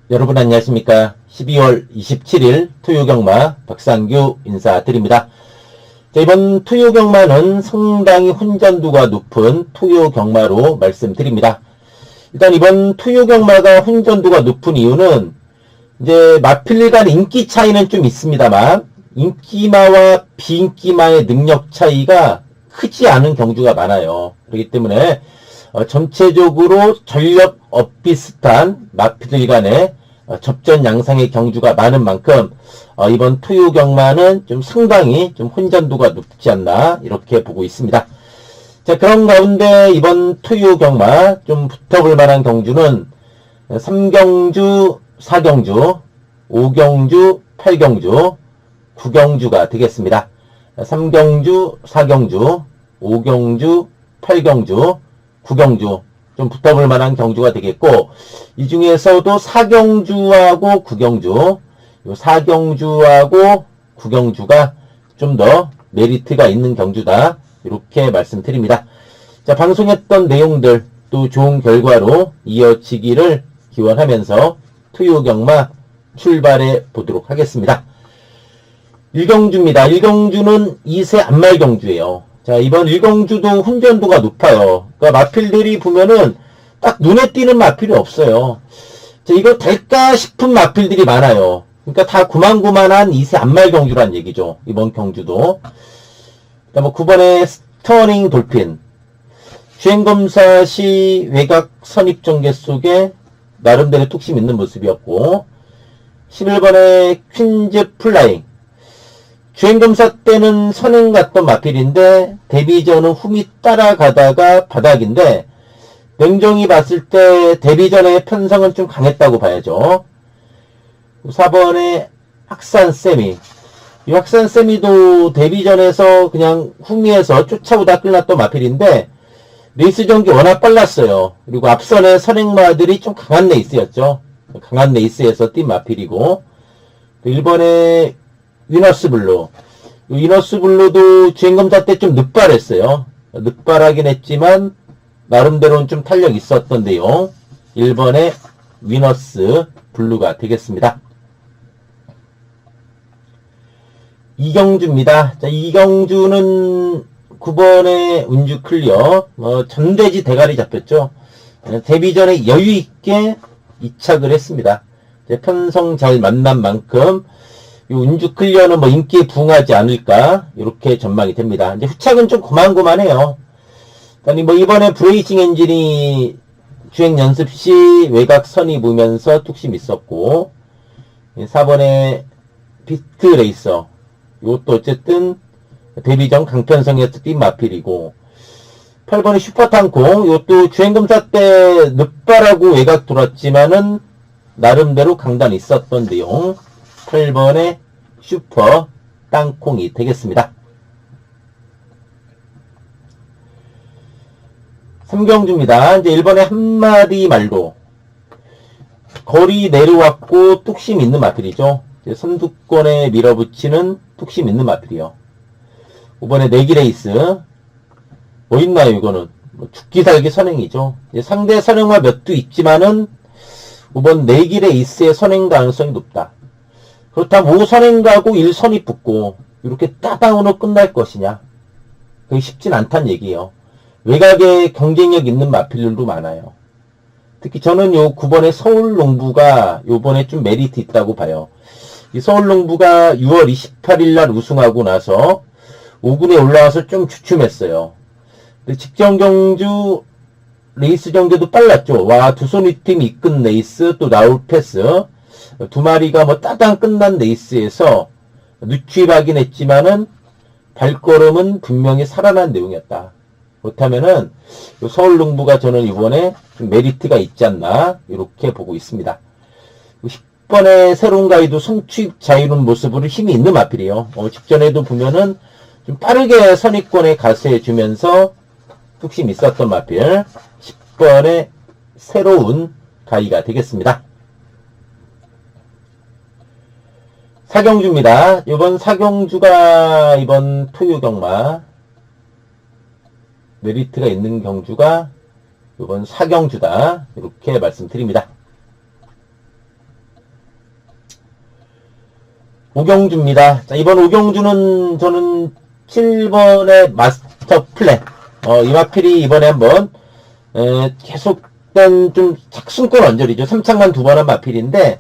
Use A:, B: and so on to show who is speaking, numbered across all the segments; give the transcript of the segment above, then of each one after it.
A: 여러분 안녕하십니까. 12월 27일 토요경마 박상규 인사드립니다. 자, 이번 토요경마는 상당히 혼전도가 높은 토요경마로 말씀드립니다. 일단 이번 토요경마가 혼전도가 높은 이유는 이제 마필 간 인기 차이는 좀 있습니다만 인기마와 비인기마의 능력 차이가 크지 않은 경주가 많아요. 그렇기 때문에 전체적으로 전력 비슷한 마필들 간의 접전 양상의 경주가 많은 만큼 이번 토요경마는 좀 상당히 좀 혼전도가 높지 않나 이렇게 보고 있습니다. 자, 그런 가운데 이번 토요경마 좀 붙어볼 만한 경주는 3경주, 4경주, 5경주, 8경주, 9경주가 되겠습니다. 3경주, 4경주, 5경주, 8경주, 9경주 좀 붙어볼 만한 경주가 되겠고, 이 중에서도 4경주하고 9경주, 요 4경주하고 9경주가 좀 더 메리트가 있는 경주다 이렇게 말씀드립니다. 자, 방송했던 내용들 또 좋은 결과로 이어지기를 기원하면서 토요경마 출발해 보도록 하겠습니다. 1경주입니다. 1경주는 2세 안말경주예요. 자, 이번 1경주도 혼전도가 높아요. 그러니까 마필들이 보면은 딱 눈에 띄는 마필이 없어요. 자, 이거 될까 싶은 마필들이 많아요. 그러니까 다 구만구만한 2세 안말경주란 얘기죠. 이번 경주도. 뭐 9번에 스터닝 돌핀. 주행검사 시 외곽 선입전개 속에 나름대로 뚝심 있는 모습이었고, 11번에 퀸즈 플라잉. 주행검사 때는 선행 갔던 마필인데 데뷔전은 훔이 따라가다가 바닥인데 냉정히 봤을 때 데뷔전의 편성은 좀 강했다고 봐야죠. 4번에 확산세미. 이 확산세미도 데뷔전에서 그냥 훔이에서 쫓아오다 끌났던 마필인데 레이스 전기 워낙 빨랐어요. 그리고 앞선의 선행마들이 좀 강한 레이스였죠. 강한 레이스에서 뛴 마필이고, 1번에 위너스 블루. 위너스 블루도 주행검사 때 좀 늦발했어요. 늦발하긴 했지만 나름대로는 좀 탄력 있었던데요. 1번에 위너스 블루가 되겠습니다. 2경주입니다. 자, 2경주는 9번에 운주 클리어. 전대지 대가리 잡혔죠. 데뷔전에 여유있게 이착을 했습니다. 편성 잘 만난 만큼 이 운주 클리어는 뭐 인기에 부응하지 않을까 이렇게 전망이 됩니다. 이제 후착은 좀 고만고만해요. 그러니까 뭐 이번에 브레이싱 엔진이 주행 연습 시 외곽 선이 보면서 뚝심 있었고, 4번에 비트 레이서. 이것도 어쨌든 데뷔전 강편성에서 뛴 마필이고, 8번에 슈퍼탄콩. 이것도 주행검사 때 늦발하고 외곽 돌았지만은 나름대로 강단 있었던 내용. 8번의 슈퍼 땅콩이 되겠습니다. 3경주입니다. 이제 1번에 한마디 말도. 거리 내려왔고 뚝심 있는 마필이죠. 선두권에 밀어붙이는 뚝심 있는 마필이요. 5번에 내기레이스. 뭐 있나요, 이거는? 죽기 살기 선행이죠. 상대 선행마 몇 두 있지만은 5번 내기레이스의 선행 가능성이 높다. 그렇다면 5선행 가고 1선이 붙고 이렇게 따당으로 끝날 것이냐? 그게 쉽진 않다는 얘기예요. 외곽에 경쟁력 있는 마필들도 많아요. 특히 저는 요 9번의 서울농부가 요번에 좀 메리트 있다고 봐요. 이 서울농부가 6월 28일 날 우승하고 나서 5군에 올라와서 좀 주춤했어요. 직전 경주 레이스 전개도 빨랐죠. 와, 두 손 휘팀 이끈 레이스, 또 라울 패스. 두 마리가 뭐 따당 끝난 레이스에서 누취하긴 했지만은 발걸음은 분명히 살아난 내용이었다. 그렇다면은 서울농부가 저는 이번에 좀 메리트가 있지 않나 이렇게 보고 있습니다. 10번의 새로운 가이드 성취 자유로운 모습으로 힘이 있는 마필이에요. 직전에도 보면은 좀 빠르게 선입권에 가세해 주면서 뚝심 있었던 마필. 10번의 새로운 가이가 되겠습니다. 4경주입니다. 이번 4경주가 이번 토요경마 메리트가 있는 경주가 이번 4경주다. 이렇게 말씀드립니다. 오경주입니다. 자, 이번 오경주는 저는 7번의 마스터 플랜. 이 마필이 이번에 한번, 계속된 좀 착순권 언저리죠. 3창만 2번 한 마필인데,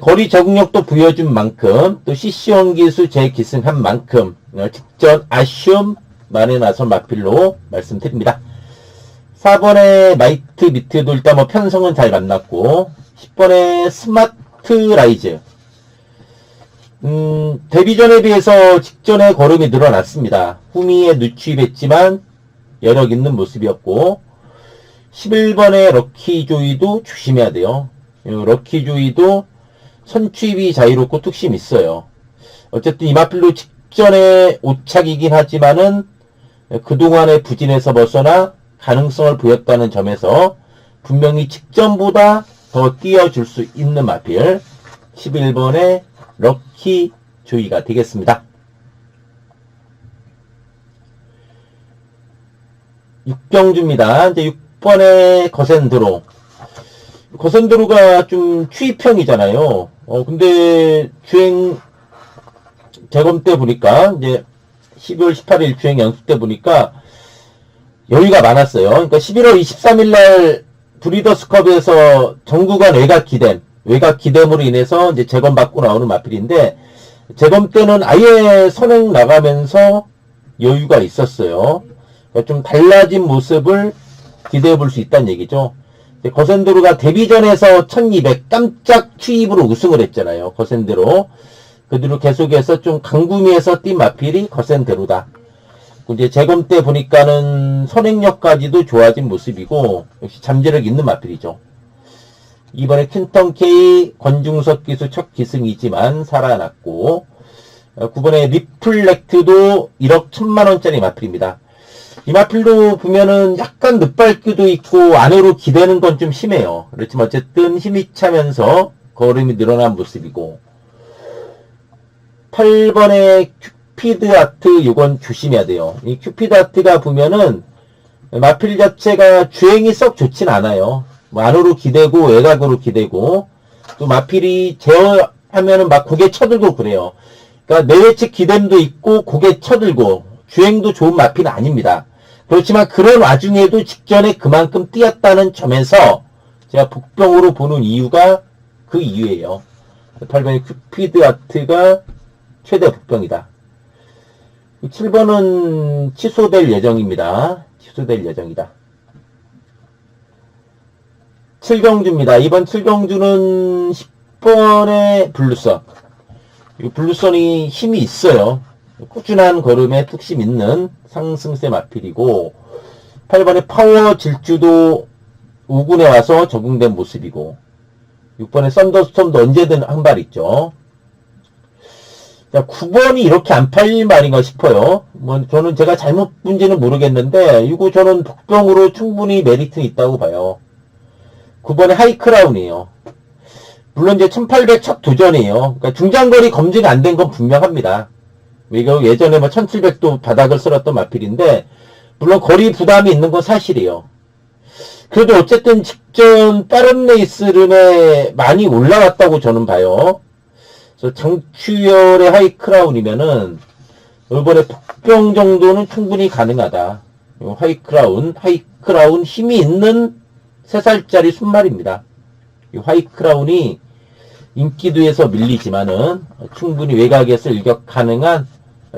A: 거리 적응력도 부여준 만큼, 또 CC1 기수 재기승한 만큼, 직전 아쉬움 만에 나선 마필로 말씀드립니다. 4번에 마이트 미트도 일단 뭐 편성은 잘 만났고, 10번에 스마트 라이즈. 데뷔전에 비해서 직전의 걸음이 늘어났습니다. 후미에 누취입했지만 여력 있는 모습이었고 11번의 럭키조이도 조심해야 돼요. 럭키조이도 선취입이 자유롭고 뚝심 있어요. 어쨌든 이 마필로 직전에 오착이긴 하지만은 그동안의 부진에서 벗어나 가능성을 보였다는 점에서 분명히 직전보다 더 뛰어줄 수 있는 마필 11번의 럭키 조이가 되겠습니다. 6경주입니다. 이제 6번의 거센드로. 거센드로가 좀 추입형이잖아요. 근데 주행 재검 때 보니까 이제 12월 18일 주행 연습 때 보니까 여유가 많았어요. 그러니까 11월 23일 날 브리더스컵에서 전구간 외곽 기댐으로 인해서 이제 재검 받고 나오는 마필인데, 재검 때는 아예 선행 나가면서 여유가 있었어요. 그러니까 좀 달라진 모습을 기대해 볼 수 있다는 얘기죠. 거센드로가 데뷔전에서 1200 깜짝 추입으로 우승을 했잖아요. 거센드로. 그 뒤로 계속해서 좀 강구미에서 뛴 마필이 거센드로다. 이제 재검 때 보니까는 선행력까지도 좋아진 모습이고, 역시 잠재력 있는 마필이죠. 이번에 퀸턴 K 권중석 기수 첫 기승이지만 살아났고, 9번에 리플렉트도 1억 1000만원짜리 마필입니다. 이 마필도 보면은 약간 늦발기도 있고 안으로 기대는 건 좀 심해요. 그렇지만 어쨌든 힘이 차면서 걸음이 늘어난 모습이고, 8번에 큐피드 아트, 요건 조심해야 돼요. 이 큐피드 아트가 보면은 마필 자체가 주행이 썩 좋진 않아요. 뭐 안으로 기대고 외곽으로 기대고, 또 마필이 제어하면은 막 고개 쳐들고 그래요. 그러니까 내외측 기댐도 있고 고개 쳐들고 주행도 좋은 마필은 아닙니다. 그렇지만 그런 와중에도 직전에 그만큼 뛰었다는 점에서 제가 복병으로 보는 이유가 그 이유예요. 8번의 큐피드 아트가 최대 복병이다. 7번은 취소될 예정입니다. 취소될 예정이다. 7경주입니다. 이번 7경주는 10번의 블루선. 이 블루선이 힘이 있어요. 꾸준한 걸음에 뚝심 있는 상승세 마필이고, 8번의 파워 질주도 5군에 와서 적응된 모습이고, 6번의 썬더스톰도 언제든 한 발 있죠. 자, 9번이 이렇게 안 팔릴 말인가 싶어요. 뭐 저는 제가 잘못 본지는 모르겠는데 이거 저는 복병으로 충분히 메리트 있다고 봐요. 9번의 하이크라운이에요. 물론 이제 1800 첫 도전이에요. 그러니까 중장거리 검증이 안 된 건 분명합니다. 이거 예전에 뭐 1700도 바닥을 쓸었던 마필인데, 물론 거리 부담이 있는 건 사실이에요. 그래도 어쨌든 직전 빠른 레이스름에 많이 올라왔다고 저는 봐요. 그래서 장추열의 하이크라운이면은 이번에 복병 정도는 충분히 가능하다. 하이크라운 힘이 있는 3살짜리 순말입니다. 이 하이크라운이 인기도에서 밀리지만은 충분히 외곽에서 일격 가능한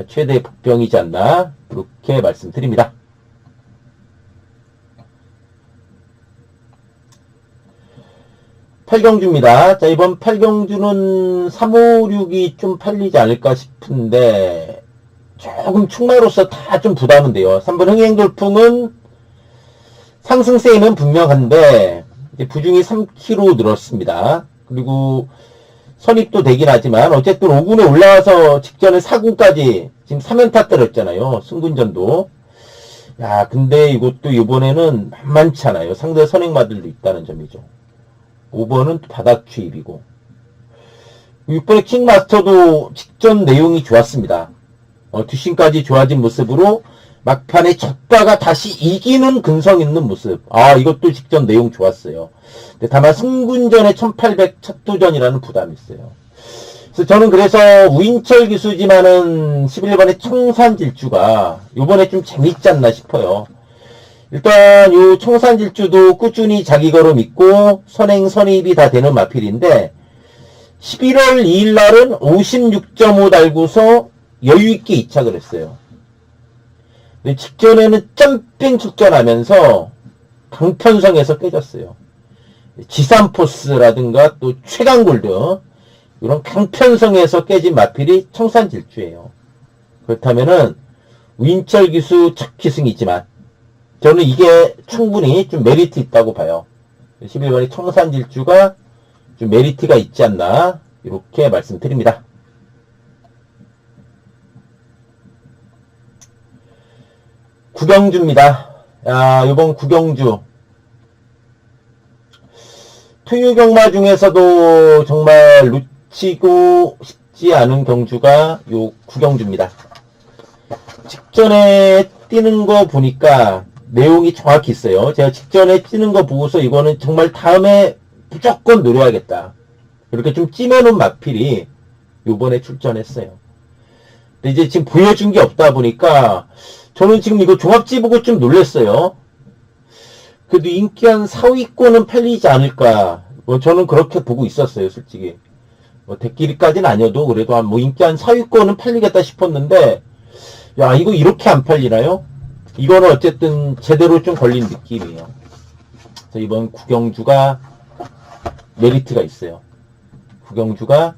A: 최대 복병이지 않나, 그렇게 말씀드립니다. 8경주입니다. 자, 이번 8경주는 356이 좀 팔리지 않을까 싶은데, 조금 충마로서 다 좀 부담은 돼요. 3번 흥행돌풍은 상승세는 분명한데, 이제 부중이 3kg 늘었습니다. 그리고 선입도 되긴 하지만, 어쨌든 5군에 올라와서 직전에 4군까지 지금 3연타 때렸잖아요. 승군전도. 야, 근데 이것도 이번에는 만만치 않아요. 상대 선행마들도 있다는 점이죠. 5번은 바닥 추입이고, 6번의 킹마스터도 직전 내용이 좋았습니다. 뒷심까지 좋아진 모습으로 막판에 졌다가 다시 이기는 근성 있는 모습. 이것도 직전 내용 좋았어요. 근데 다만 승군전의 1800 첫 도전이라는 부담이 있어요. 그래서 저는 그래서 우인철 기수지만은 11번의 청산질주가 요번에 좀 재밌지 않나 싶어요. 일단 요 청산질주도 꾸준히 자기 걸음 있고 선행 선입이 다 되는 마필인데 11월 2일 날은 56.5 달고서 여유있게 이착을 했어요. 직전에는 점핑 출전하면서 강편성에서 깨졌어요. 지산포스라든가 또 최강골드 이런 강편성에서 깨진 마필이 청산질주예요. 그렇다면은 우인철 기수 첫 기승이지만 저는 이게 충분히 좀 메리트 있다고 봐요. 11번이 청산질주가 좀 메리트가 있지 않나 이렇게 말씀드립니다. 구경주입니다. 야, 이번 구경주 투유경마 중에서도 정말 놓치고 싶지 않은 경주가 요 구경주입니다. 직전에 뛰는 거 보니까 내용이 정확히 있어요. 제가 직전에 뛰는 거 보고서 이거는 정말 다음에 무조건 노려야겠다. 이렇게 좀 찜해놓은 마필이 요번에 출전했어요. 근데 이제 지금 보여준 게 없다 보니까 저는 지금 이거 종합지 보고 좀 놀랐어요. 그래도 인기 한 4위권은 팔리지 않을까. 저는 그렇게 보고 있었어요, 솔직히. 대끼리까지는 아니어도 그래도 한 인기 한 4위권은 팔리겠다 싶었는데, 야, 이거 이렇게 안 팔리나요? 이거는 어쨌든 제대로 좀 걸린 느낌이에요. 그래서 이번 구경주가 메리트가 있어요. 구경주가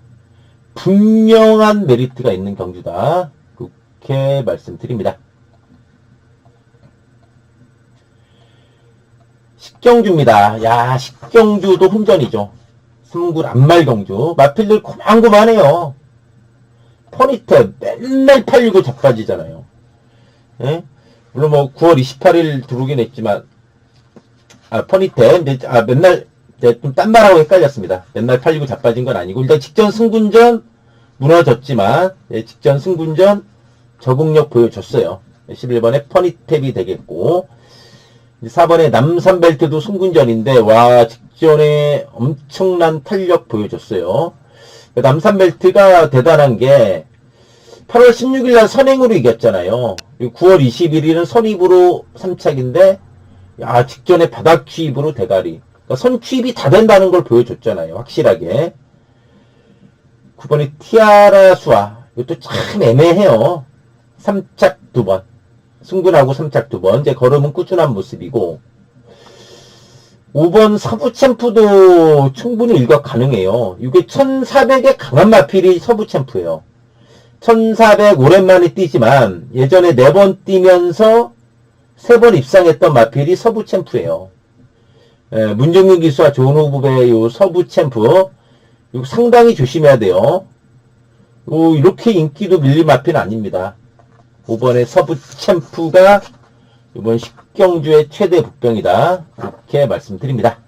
A: 분명한 메리트가 있는 경주다. 그렇게 말씀드립니다. 식경주입니다. 야, 식경주도 혼전이죠. 3구 안말경주. 마필들 고만고만해요. 퍼니탭 맨날 팔리고 자빠지잖아요. 예? 물론 뭐 9월 28일 들어오긴 했지만 퍼니탭 맨날 좀 딴 말하고 헷갈렸습니다. 맨날 팔리고 자빠진 건 아니고 일단 직전 승군전 무너졌지만 직전 승군전 적응력 보여줬어요. 11번에 퍼니탭이 되겠고 4번에 남산벨트도 승군전인데 와 직전에 엄청난 탄력 보여줬어요. 남산벨트가 대단한 게 8월 16일 날 선행으로 이겼잖아요. 9월 21일은 선입으로 3착인데 야 직전에 바닥 취입으로 대가리. 그러니까 선 취입이 다 된다는 걸 보여줬잖아요. 확실하게. 9번에 티아라 수아. 이것도 참 애매해요. 3착 2번. 승군하고 3착 2번. 이제 걸음은 꾸준한 모습이고 5번 서부챔프도 충분히 일각 가능해요. 이게 1400의 강한 마필이 서부챔프예요. 1400 오랜만에 뛰지만 예전에 4번 뛰면서 3번 입상했던 마필이 서부챔프예요. 문정윤 기수와 좋은 후보의 요 서부챔프 이거 상당히 조심해야 돼요. 이렇게 인기도 밀린 마필은 아닙니다. 5번의 서부챔프가 이번 식경주의 최대 복병이다. 이렇게 말씀드립니다.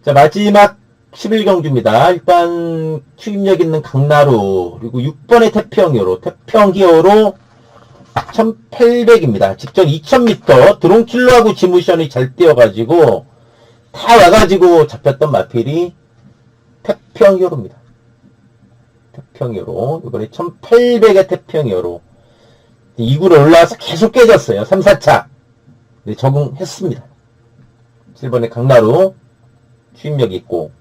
A: 자, 마지막 11경주입니다. 일단 추임력 있는 강나루 그리고 6번의 태평히어로 1800입니다. 직전 2000m 드론킬러하고 지무션이 잘 뛰어가지고 다 와가지고 잡혔던 마필이 태평히어로입니다. 태평히어로 이번에 1800의 태평히어로 2구로 올라와서 계속 깨졌어요. 3, 4차 네, 적응했습니다. 7번에 강나루 추임력 있고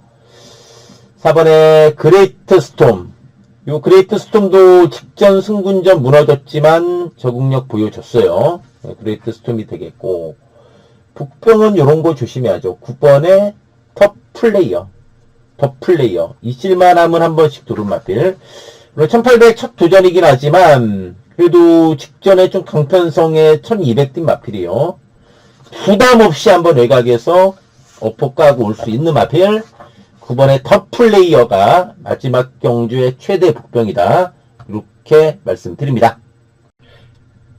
A: 4번에 그레이트 스톰 요 그레이트 스톰도 직전 승군전 무너졌지만 적응력 보여줬어요. 네, 그레이트 스톰이 되겠고 북평은 요런거 조심해야죠. 9번에 더 플레이어 있을만하면 한 번씩 두른 마필. 1800 첫 도전이긴 하지만 그래도 직전에 좀 강편성에 1200 뛴 마필이요. 부담 없이 한번 외곽에서 어퍼 까고 올 수 있는 마필. 9번의 더 플레이어가 마지막 경주의 최대 복병이다. 이렇게 말씀드립니다.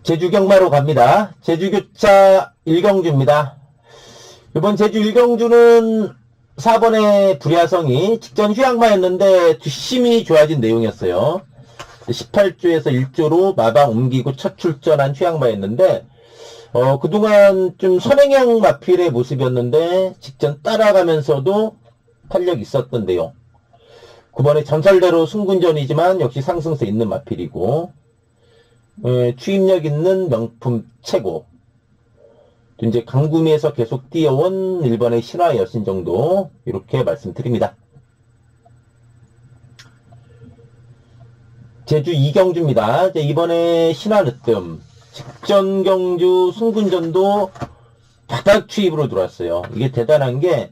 A: 제주경마로 갑니다. 제주교차 1경주입니다. 이번 제주 1경주는 4번의 불야성이 직전 휴양마였는데 뒷심이 좋아진 내용이었어요. 18조에서 1조로 마방 옮기고 첫 출전한 휴양마였는데 그동안 좀 선행형 마필의 모습이었는데 직전 따라가면서도 탄력 있었던데요. 9번에 전설대로 승군전이지만 역시 상승세 있는 마필이고, 추임력 있는 명품 최고. 이제 강구미에서 계속 뛰어온 1번의 신화 여신 정도 이렇게 말씀드립니다. 제주 이경주입니다. 이제 이번에 신화 늦뜸 직전 경주 승군전도 바닥 추입으로 들어왔어요. 이게 대단한 게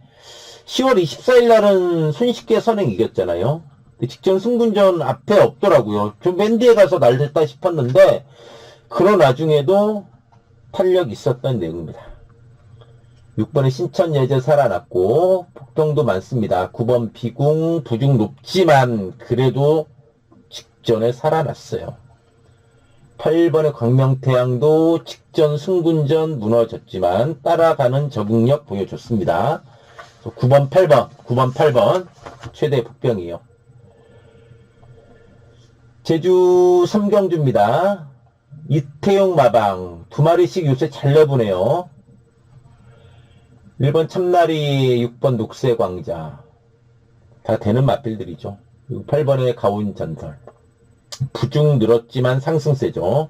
A: 10월 24일 날은 손쉽게 선행 이겼잖아요. 직전 승군전 앞에 없더라고요. 좀 맨 뒤에 가서 날렸다 싶었는데 그런 와중에도 탄력 있었던 내용입니다. 6번의 신천예제 살아났고 폭동도 많습니다. 9번 비궁 부중 높지만 그래도 직전에 살아났어요. 8번의 광명태양도 직전 승군전 무너졌지만 따라가는 적응력 보여줬습니다. 9번 8번 최대 복병이에요. 제주 삼경주입니다. 이태용 마방 2마리씩 요새 잘 내보네요. 1번 참나리, 6번 녹색왕자 다 되는 마필들이죠. 8번의 가온전설 부중 늘었지만 상승세죠.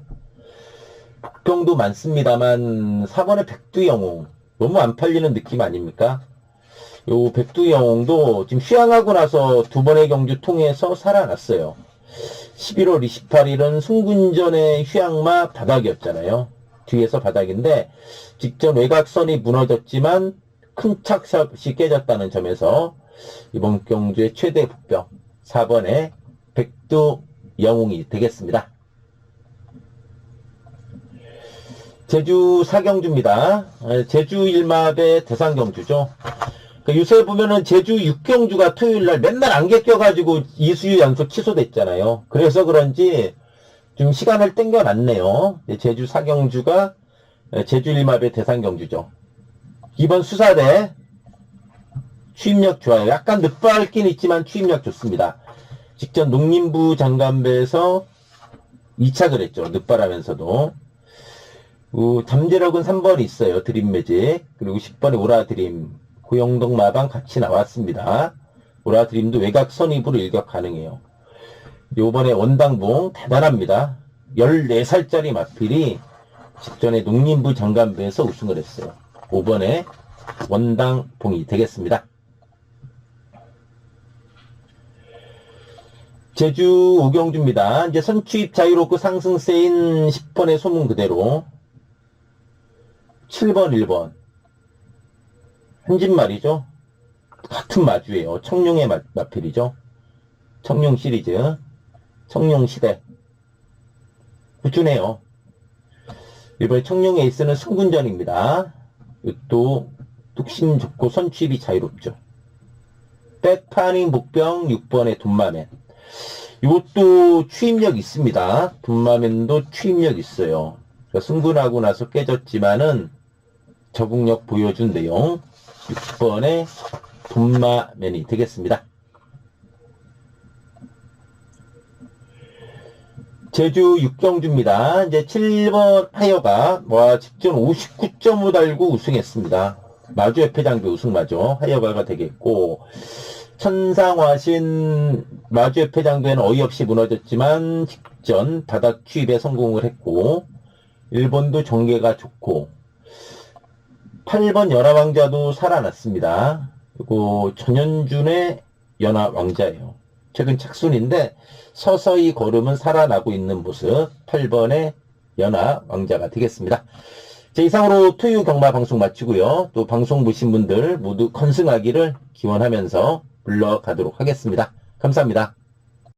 A: 복병도 많습니다만 4번의 백두영웅 너무 안 팔리는 느낌 아닙니까? 요 백두영웅도 지금 휴양하고 나서 2번의 경주 통해서 살아났어요. 11월 28일은 승군전의 휴양마 바닥이었잖아요. 뒤에서 바닥인데 직전 외곽선이 무너졌지만 큰 착샷이 깨졌다는 점에서 이번 경주의 최대 복병 4번의 백두영웅이 되겠습니다. 제주 사경주입니다. 제주 일마의 대상경주죠. 요새 보면은 제주 6경주가 토요일날 맨날 안개 껴가지고 2수유 연속 취소됐잖아요. 그래서 그런지 좀 시간을 땡겨놨네요. 제주 4경주가 제주 1마의 대상경주죠. 이번 수사대 추임력 좋아요. 약간 늦발긴 있지만 추임력 좋습니다. 직전 농림부 장관배에서 2착을 했죠. 늦발하면서도. 잠재력은 3번이 있어요. 드림매직. 그리고 10번에 오라드림. 고영동 마방 같이 나왔습니다. 오라드림도 외곽 선입으로 일격 가능해요. 요번에 원당봉 대단합니다. 14살짜리 마필이 직전에 농림부 장관배에서 우승을 했어요. 5번에 원당봉이 되겠습니다. 제주 오경주입니다. 이제 선취입 자유롭고 상승세인 10번의 소문 그대로 7번 1번 한진말이죠. 같은 마주예요. 청룡의 마필이죠. 청룡 시리즈 청룡시대 꾸준해요. 이번에 청룡 에이스는 승군전입니다. 또 뚝심 좋고 선취입이 자유롭죠. 백파닝 목병 6번의 돈마맨 이것도 추임력 있습니다. 돈마맨도 추임력 있어요. 승군하고 나서 깨졌지만은 적응력 보여준 내용 6번의 돈마맨이 되겠습니다. 제주 6경주입니다. 이제 7번 하여가 직전 59.5 달고 우승했습니다. 마주 협회장도 우승마죠. 하여가가 되겠고 천상화신 마주 협회장도에는 어이없이 무너졌지만 직전 바닥 취입에 성공을 했고 일본도 정계가 좋고 8번 연하왕자도 살아났습니다. 그리고 전현준의 연하왕자예요. 최근 착순인데 서서히 걸음은 살아나고 있는 모습 8번의 연하왕자가 되겠습니다. 자, 이상으로 토요 경마 방송 마치고요. 또 방송 보신 분들 모두 건승하기를 기원하면서 물러가도록 하겠습니다. 감사합니다.